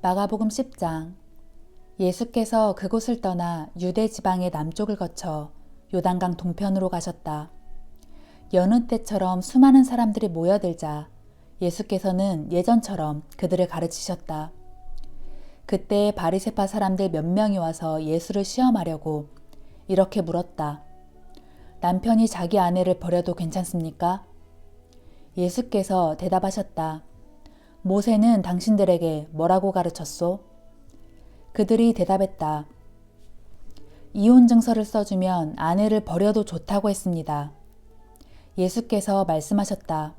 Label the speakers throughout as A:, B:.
A: 마가복음 10장. 예수께서 그곳을 떠나 유대 지방의 남쪽을 거쳐 요단강 동편으로 가셨다. 여느 때처럼 수많은 사람들이 모여들자 예수께서는 예전처럼 그들을 가르치셨다. 그때 바리새파 사람들 몇 명이 와서 예수를 시험하려고 이렇게 물었다. 남편이 자기 아내를 버려도 괜찮습니까? 예수께서 대답하셨다. 모세는 당신들에게 뭐라고 가르쳤소? 그들이 대답했다. 이혼 증서를 써주면 아내를 버려도 좋다고 했습니다. 예수께서 말씀하셨다.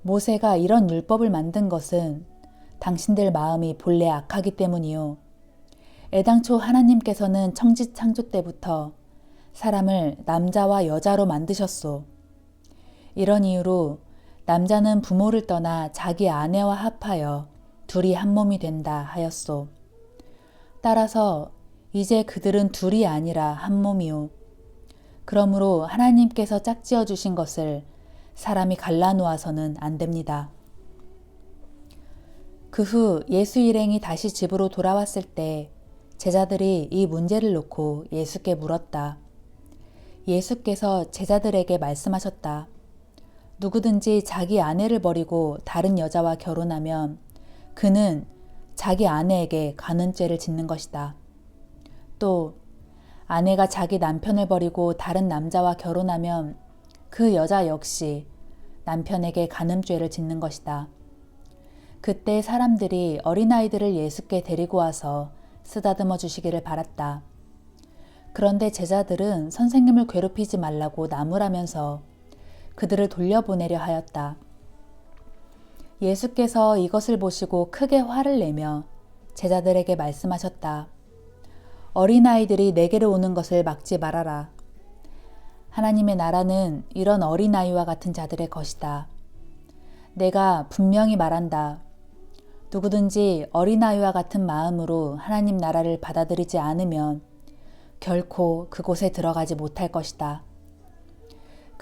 A: 모세가 이런 율법을 만든 것은 당신들 마음이 본래 악하기 때문이요. 애당초 하나님께서는 청지 창조 때부터 사람을 남자와 여자로 만드셨소. 이런 이유로 남자는 부모를 떠나 자기 아내와 합하여 둘이 한 몸이 된다 하였소. 따라서 이제 그들은 둘이 아니라 한 몸이요. 그러므로 하나님께서 짝지어 주신 것을 사람이 갈라놓아서는 안 됩니다. 그 후 예수 일행이 다시 집으로 돌아왔을 때 제자들이 이 문제를 놓고 예수께 물었다. 예수께서 제자들에게 말씀하셨다. 누구든지 자기 아내를 버리고 다른 여자와 결혼하면 그는 자기 아내에게 간음죄를 짓는 것이다. 또 아내가 자기 남편을 버리고 다른 남자와 결혼하면 그 여자 역시 남편에게 간음죄를 짓는 것이다. 그때 사람들이 어린아이들을 예수께 데리고 와서 쓰다듬어 주시기를 바랐다. 그런데 제자들은 선생님을 괴롭히지 말라고 나무라면서 그들을 돌려보내려 하였다. 예수께서 이것을 보시고 크게 화를 내며 제자들에게 말씀하셨다. 어린아이들이 내게로 오는 것을 막지 말아라. 하나님의 나라는 이런 어린아이와 같은 자들의 것이다. 내가 분명히 말한다. 누구든지 어린아이와 같은 마음으로 하나님 나라를 받아들이지 않으면 결코 그곳에 들어가지 못할 것이다.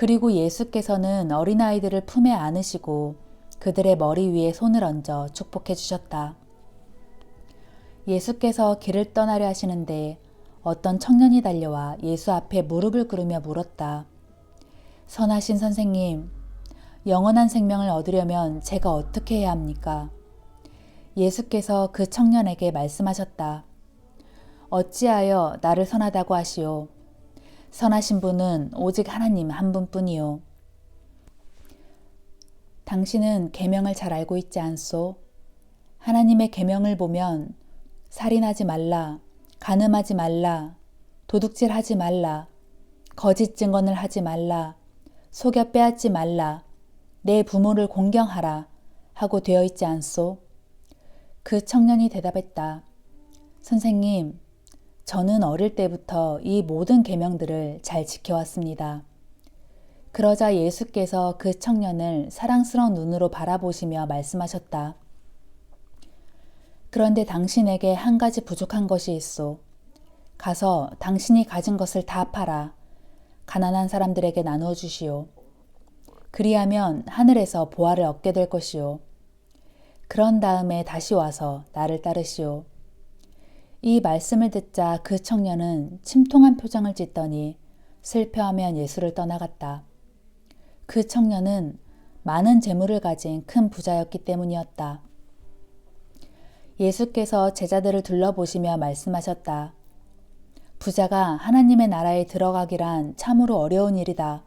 A: 그리고 예수께서는 어린아이들을 품에 안으시고 그들의 머리 위에 손을 얹어 축복해 주셨다. 예수께서 길을 떠나려 하시는데 어떤 청년이 달려와 예수 앞에 무릎을 꿇으며 물었다. 선하신 선생님, 영원한 생명을 얻으려면 제가 어떻게 해야 합니까? 예수께서 그 청년에게 말씀하셨다. 어찌하여 나를 선하다고 하시오? 선하신 분은 오직 하나님 한 분뿐이요. 당신은 계명을 잘 알고 있지 않소? 하나님의 계명을 보면 살인하지 말라, 간음하지 말라, 도둑질하지 말라, 거짓 증언을 하지 말라, 속여 빼앗지 말라, 내 부모를 공경하라 하고 되어 있지 않소? 그 청년이 대답했다. 선생님, 저는 어릴 때부터 이 모든 계명들을 잘 지켜왔습니다. 그러자 예수께서 그 청년을 사랑스러운 눈으로 바라보시며 말씀하셨다. 그런데 당신에게 한 가지 부족한 것이 있소. 가서 당신이 가진 것을 다 팔아 가난한 사람들에게 나누어 주시오. 그리하면 하늘에서 보화를 얻게 될 것이오. 그런 다음에 다시 와서 나를 따르시오. 이 말씀을 듣자 그 청년은 침통한 표정을 짓더니 슬퍼하며 예수를 떠나갔다. 그 청년은 많은 재물을 가진 큰 부자였기 때문이었다. 예수께서 제자들을 둘러보시며 말씀하셨다. 부자가 하나님의 나라에 들어가기란 참으로 어려운 일이다.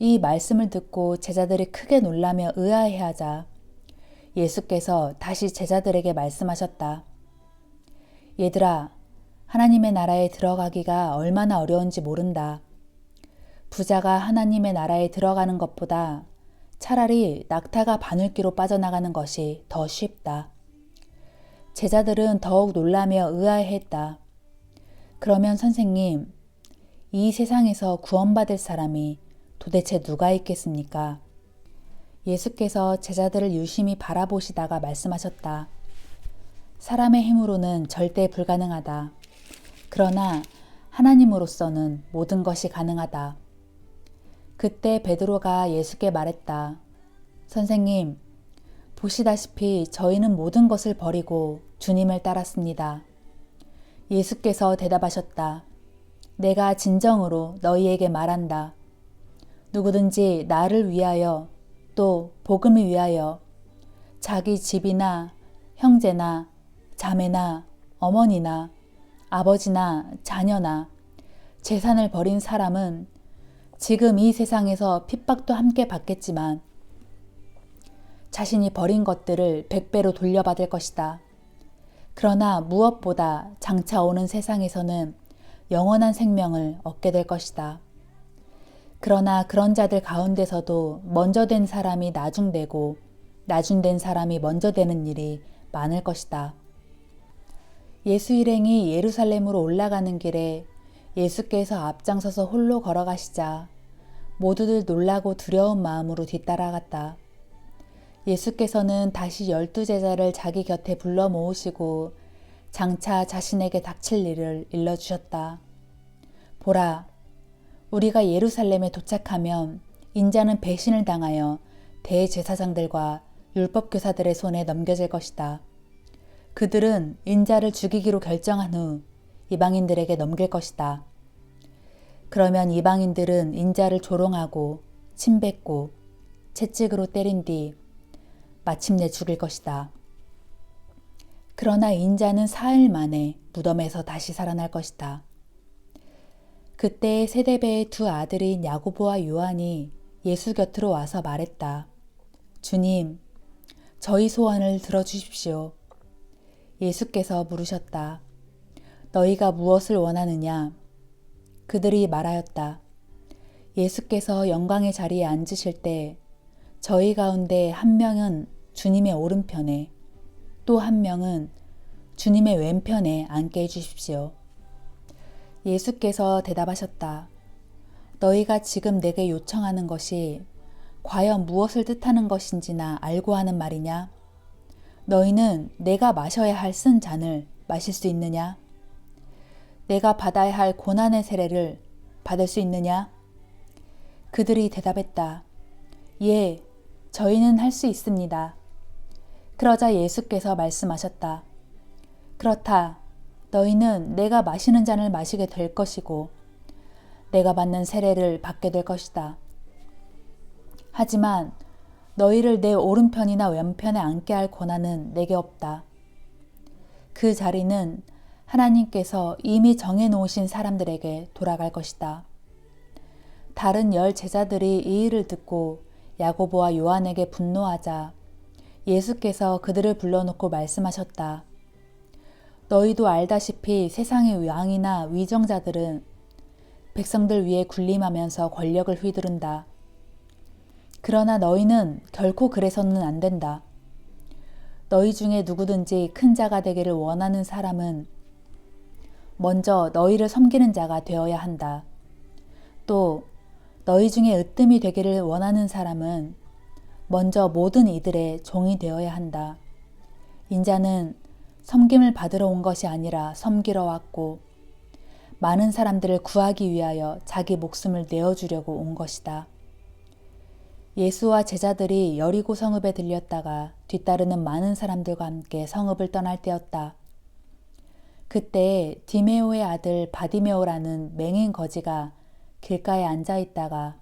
A: 이 말씀을 듣고 제자들이 크게 놀라며 의아해하자 예수께서 다시 제자들에게 말씀하셨다. 얘들아, 하나님의 나라에 들어가기가 얼마나 어려운지 모른다. 부자가 하나님의 나라에 들어가는 것보다 차라리 낙타가 바늘귀로 빠져나가는 것이 더 쉽다. 제자들은 더욱 놀라며 의아해했다. 그러면 선생님, 이 세상에서 구원받을 사람이 도대체 누가 있겠습니까? 예수께서 제자들을 유심히 바라보시다가 말씀하셨다. 사람의 힘으로는 절대 불가능하다. 그러나 하나님으로서는 모든 것이 가능하다. 그때 베드로가 예수께 말했다. 선생님, 보시다시피 저희는 모든 것을 버리고 주님을 따랐습니다. 예수께서 대답하셨다. 내가 진정으로 너희에게 말한다. 누구든지 나를 위하여 또 복음을 위하여 자기 집이나 형제나 자매나 어머니나 아버지나 자녀나 재산을 버린 사람은 지금 이 세상에서 핍박도 함께 받겠지만 자신이 버린 것들을 100배로 돌려받을 것이다. 그러나 무엇보다 장차 오는 세상에서는 영원한 생명을 얻게 될 것이다. 그러나 그런 자들 가운데서도 먼저 된 사람이 나중되고 나중된 사람이 먼저 되는 일이 많을 것이다. 예수 일행이 예루살렘으로 올라가는 길에 예수께서 앞장서서 홀로 걸어가시자 모두들 놀라고 두려운 마음으로 뒤따라갔다. 예수께서는 다시 12제자를 자기 곁에 불러 모으시고 장차 자신에게 닥칠 일을 일러주셨다. 보라, 우리가 예루살렘에 도착하면 인자는 배신을 당하여 대제사장들과 율법교사들의 손에 넘겨질 것이다. 그들은 인자를 죽이기로 결정한 후 이방인들에게 넘길 것이다. 그러면 이방인들은 인자를 조롱하고 침뱉고 채찍으로 때린 뒤 마침내 죽일 것이다. 그러나 인자는 4일 만에 무덤에서 다시 살아날 것이다. 그때 세데베의 두 아들인 야고보와 요한이 예수 곁으로 와서 말했다. 주님, 저희 소원을 들어주십시오. 예수께서 물으셨다. 너희가 무엇을 원하느냐? 그들이 말하였다. 예수께서 영광의 자리에 앉으실 때 저희 가운데 한 명은 주님의 오른편에 또 한 명은 주님의 왼편에 앉게 해주십시오. 예수께서 대답하셨다. 너희가 지금 내게 요청하는 것이 과연 무엇을 뜻하는 것인지나 알고 하는 말이냐? 너희는 내가 마셔야 할 쓴 잔을 마실 수 있느냐? 내가 받아야 할 고난의 세례를 받을 수 있느냐? 그들이 대답했다. 예, 저희는 할 수 있습니다. 그러자 예수께서 말씀하셨다. 그렇다. 너희는 내가 마시는 잔을 마시게 될 것이고 내가 받는 세례를 받게 될 것이다. 하지만 너희를 내 오른편이나 왼편에 앉게 할 권한은 내게 없다. 그 자리는 하나님께서 이미 정해놓으신 사람들에게 돌아갈 것이다. 다른 10 제자들이 이 일을 듣고 야고보와 요한에게 분노하자 예수께서 그들을 불러놓고 말씀하셨다. 너희도 알다시피 세상의 왕이나 위정자들은 백성들 위에 군림하면서 권력을 휘두른다. 그러나 너희는 결코 그래서는 안 된다. 너희 중에 누구든지 큰 자가 되기를 원하는 사람은 먼저 너희를 섬기는 자가 되어야 한다. 또 너희 중에 으뜸이 되기를 원하는 사람은 먼저 모든 이들의 종이 되어야 한다. 인자는 섬김을 받으러 온 것이 아니라 섬기러 왔고 많은 사람들을 구하기 위하여 자기 목숨을 내어주려고 온 것이다. 예수와 제자들이 여리고 성읍에 들렸다가 뒤따르는 많은 사람들과 함께 성읍을 떠날 때였다. 그때 디메오의 아들 바디메오라는 맹인 거지가 길가에 앉아 있다가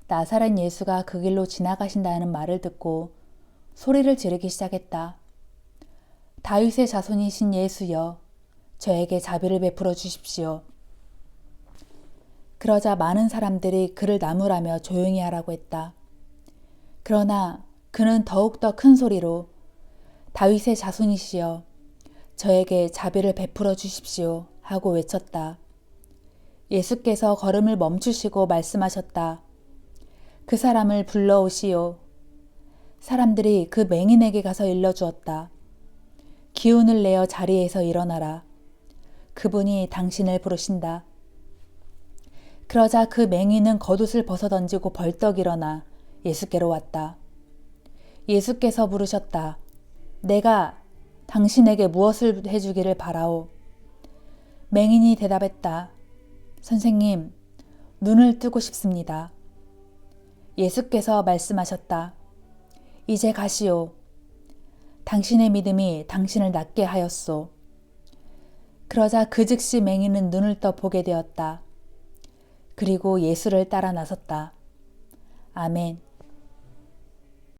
A: 나사렛 예수가 그 길로 지나가신다는 말을 듣고 소리를 지르기 시작했다. 다윗의 자손이신 예수여, 저에게 자비를 베풀어 주십시오. 그러자 많은 사람들이 그를 나무라며 조용히 하라고 했다. 그러나 그는 더욱더 큰 소리로 다윗의 자손이시여, 저에게 자비를 베풀어 주십시오 하고 외쳤다. 예수께서 걸음을 멈추시고 말씀하셨다. 그 사람을 불러오시오. 사람들이 그 맹인에게 가서 일러주었다. 기운을 내어 자리에서 일어나라. 그분이 당신을 부르신다. 그러자 그 맹인은 겉옷을 벗어던지고 벌떡 일어나 예수께로 왔다. 예수께서 부르셨다. 내가 당신에게 무엇을 해주기를 바라오. 맹인이 대답했다. 선생님, 눈을 뜨고 싶습니다. 예수께서 말씀하셨다. 이제 가시오. 당신의 믿음이 당신을 낫게 하였소. 그러자 그 즉시 맹인은 눈을 떠 보게 되었다. 그리고 예수를 따라 나섰다. 아멘.